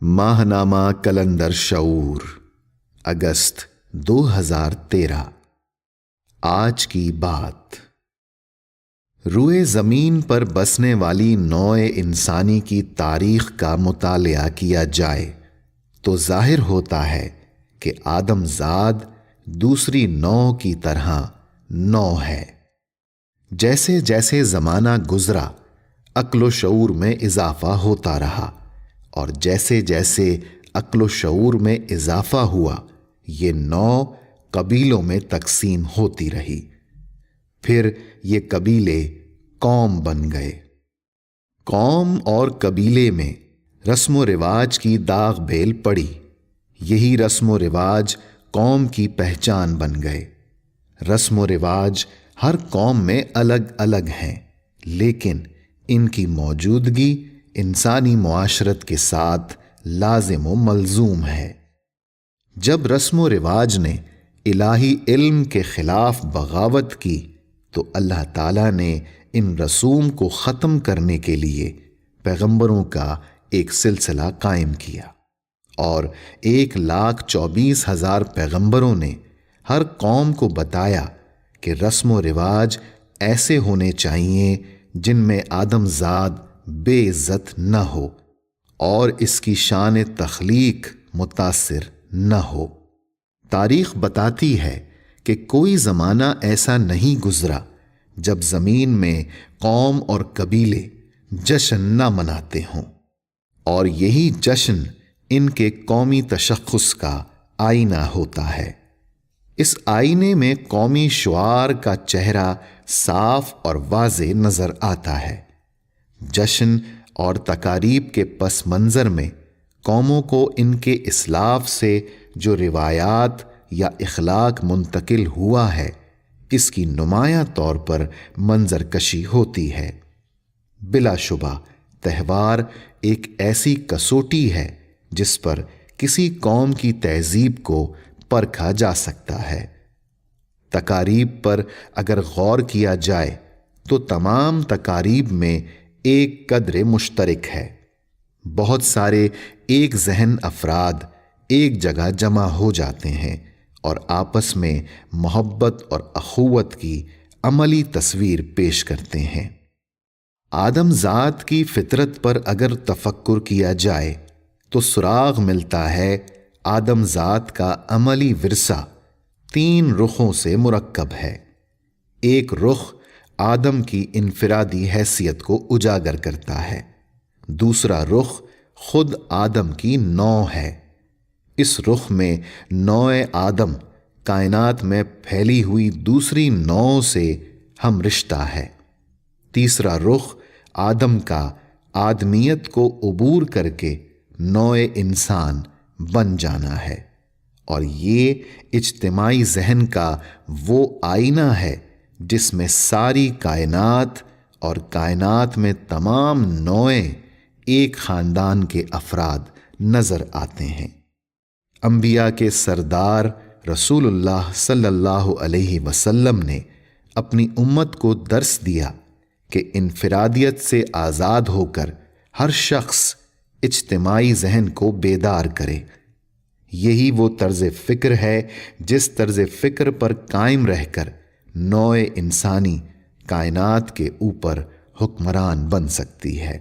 ماہنامہ کلندر شعور اگست 2013۔ آج کی بات۔ روئے زمین پر بسنے والی نوع انسانی کی تاریخ کا مطالعہ کیا جائے تو ظاہر ہوتا ہے کہ آدم زاد دوسری نوع کی طرح نوع ہے۔ جیسے جیسے زمانہ گزرا عقل و شعور میں اضافہ ہوتا رہا، اور جیسے جیسے عقل و شعور میں اضافہ ہوا یہ نوع قبیلوں میں تقسیم ہوتی رہی۔ پھر یہ قبیلے قوم بن گئے۔ قوم اور قبیلے میں رسم و رواج کی داغ بیل پڑی۔ یہی رسم و رواج قوم کی پہچان بن گئے۔ رسم و رواج ہر قوم میں الگ الگ ہیں، لیکن ان کی موجودگی انسانی معاشرت کے ساتھ لازم و ملزوم ہے۔ جب رسم و رواج نے الہی علم کے خلاف بغاوت کی تو اللہ تعالیٰ نے ان رسوم کو ختم کرنے کے لیے پیغمبروں کا ایک سلسلہ قائم کیا، اور 1,24,000 پیغمبروں نے ہر قوم کو بتایا کہ رسم و رواج ایسے ہونے چاہیے جن میں آدم زاد بے عزت نہ ہو اور اس کی شان تخلیق متاثر نہ ہو۔ تاریخ بتاتی ہے کہ کوئی زمانہ ایسا نہیں گزرا جب زمین میں قوم اور قبیلے جشن نہ مناتے ہوں، اور یہی جشن ان کے قومی تشخص کا آئینہ ہوتا ہے۔ اس آئینے میں قومی شعار کا چہرہ صاف اور واضح نظر آتا ہے۔ جشن اور تقاریب کے پس منظر میں قوموں کو ان کے اسلاف سے جو روایات یا اخلاق منتقل ہوا ہے اس کی نمایاں طور پر منظر کشی ہوتی ہے۔ بلا شبہ تہوار ایک ایسی کسوٹی ہے جس پر کسی قوم کی تہذیب کو پرکھا جا سکتا ہے۔ تقاریب پر اگر غور کیا جائے تو تمام تقاریب میں ایک قدر مشترک ہے۔ بہت سارے ایک ذہن افراد ایک جگہ جمع ہو جاتے ہیں اور آپس میں محبت اور اخوت کی عملی تصویر پیش کرتے ہیں۔ آدم ذات کی فطرت پر اگر تفکر کیا جائے تو سراغ ملتا ہے آدم ذات کا عملی ورثہ 3 رخوں سے مرکب ہے۔ ایک رخ آدم کی انفرادی حیثیت کو اجاگر کرتا ہے، دوسرا رخ خود آدم کی نوع ہے۔ اس رخ میں نوع آدم کائنات میں پھیلی ہوئی دوسری نوع سے ہم رشتہ ہے۔ تیسرا رخ آدم کا آدمیت کو عبور کر کے نوع انسان بن جانا ہے، اور یہ اجتماعی ذہن کا وہ آئینہ ہے جس میں ساری کائنات اور کائنات میں تمام نوعیں ایک خاندان کے افراد نظر آتے ہیں۔ انبیاء کے سردار رسول اللہ صلی اللہ علیہ وسلم نے اپنی امت کو درس دیا کہ انفرادیت سے آزاد ہو کر ہر شخص اجتماعی ذہن کو بیدار کرے۔ یہی وہ طرز فکر ہے جس طرز فکر پر قائم رہ کر نوع انسانی کائنات کے اوپر حکمران بن سکتی ہے۔